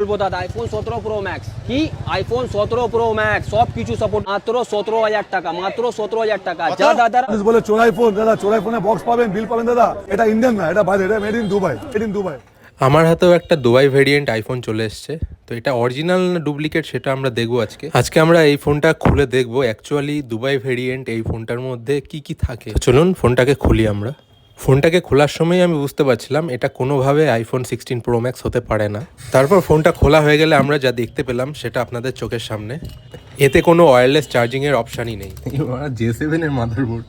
বলবো দাদা iPhone 17 pro max কি আইফোন 17 প্রো ম্যাক্স সব কিছু সাপোর্ট মাত্র 17,000 টাকা মাত্র 17,000 টাকা যা দাদা বলে চোরাই ফোন দাদা চোরাই ফোনে বক্স পাবেন বিল পাবেন দাদা এটা ইন্ডিয়ান না এটা বাইরে এটা মেড ইন দুবাই আমার হাতেও একটা দুবাই ভেরিয়েন্ট আইফোন চলে এসছে। তো এটা অরিজিনাল না ডুপ্লিকেট সেটা আমরা দেখবো আজকে আমরা এই ফোনটা খুলে দেখবো অ্যাকচুয়ালি দুবাই ভেরিয়েন্ট এই ফোনটার মধ্যে কি কি থাকে। চলুন ফোনটাকে খুলি আমরা। ফোনটাকে খোলার সময় আমি বুঝতে পারছিলাম এটা কোনোভাবে আইফোন 16 প্রো ম্যাক্স হতে পারে না। তারপর ফোনটা খোলা হয়ে গেলে আমরা যা দেখতে পেলাম সেটা আপনাদের চোখের সামনে। এতে কোনো ওয়্যারলেস চার্জিংয়ের অপশানই নেই। J7 এর মাদারবোর্ড,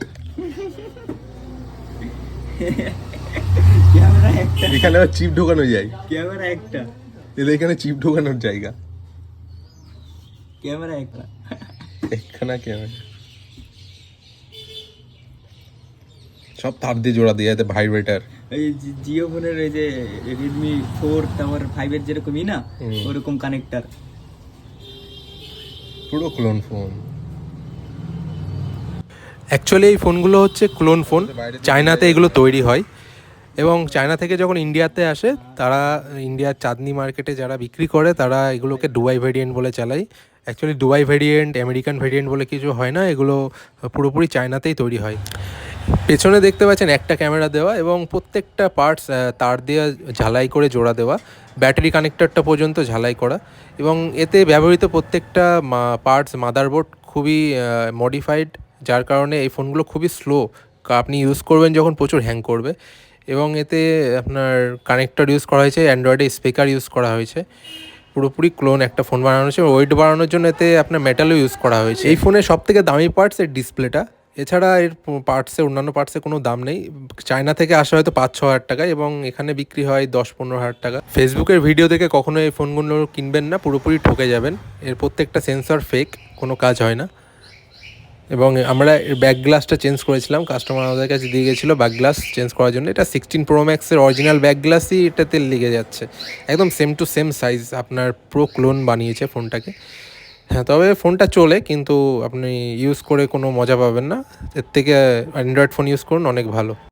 এখানে চিপ ঢোকানো যায়, ক্যামেরা একটা, এখানে চিপ ঢোকানোর জায়গা, ক্যামেরা একটা, এখানে ক্যামেরা, সব তার দিয়ে জোড়া দিয়ে যাতে ভাইব্রেটার। এই জিও ফোনের এই যে রেডমি 4 তারপর 5 এর যেরকমই না ওরকম কানেক্টর, পুরো ক্লোন ফোন। অ্যাকচুয়ালি এই ফোনগুলো হচ্ছে ক্লোন ফোন, চায়নাতে এগুলো তৈরি হয় এবং চায়না থেকে যখন ইন্ডিয়াতে আসে তারা ইন্ডিয়ার চাঁদনি মার্কেটে যারা বিক্রি করে তারা এগুলোকে দুবাই ভেরিয়েন্ট বলে চালায়। Actually Dubai variant American variant বলে কিছু হয় না, এগুলো পুরোপুরি চায়নাতেই তৈরি হয়। পেছনে দেখতে পাচ্ছেন একটা ক্যামেরা দেওয়া এবং প্রত্যেকটা পার্টস তার দিয়ে ঝালাই করে জোড়া দেওয়া, ব্যাটারি কানেক্টরটা পর্যন্ত ঝালাই করা এবং এতে ব্যবহৃত প্রত্যেকটা পার্টস মাদারবোর্ড খুবই মডিফাইড, যার কারণে এই ফোনগুলো খুবই স্লো, আপনি ইউজ করবেন যখন প্রচুর হ্যাং করবে। এবং এতে আপনার কানেক্টর ইউজ করা হয়েছে, অ্যান্ড্রয়েডে স্পিকার ইউজ করা হয়েছে, পুরোপুরি ক্লোন একটা ফোন বানানো হয়েছে। ওয়েট বাড়ানোর জন্য এতে আপনার মেটালও ইউজ করা হয়েছে। এই ফোনের সবথেকে দামি পার্টস এর ডিসপ্লেটা, এছাড়া এর অন্যান্য পার্টসে কোনো দাম নেই। চায়না থেকে আসা হয়তো 5-6 হাজার টাকা এবং এখানে বিক্রি হয় 10-15 হাজার টাকা। ফেসবুকের ভিডিও দেখে কখনো এই ফোনগুলো কিনবেন না, পুরোপুরি ঠকে যাবেন। এর প্রত্যেকটা সেন্সর ফেক, কোনো কাজ হয় না। এবং আমরা এর ব্যাক গ্লাসটা চেঞ্জ করেছিলাম, কাস্টমার আমাদের কাছে দিয়ে গেছিলো ব্যাক গ্লাস চেঞ্জ করার জন্য। এটা 16 প্রো ম্যাক্সের অরিজিনাল ব্যাক গ্লাসই এটাতে লেগে যাচ্ছে, একদম সেম টু সেম সাইজ। আপনার প্রো ক্লোন বানিয়েছে ফোনটাকে। হ্যাঁ, তবে ফোনটা চলে, কিন্তু আপনি ইউজ করে কোনো মজা পাবেন না। এর থেকে অ্যান্ড্রয়েড ফোন ইউজ করুন, অনেক ভালো।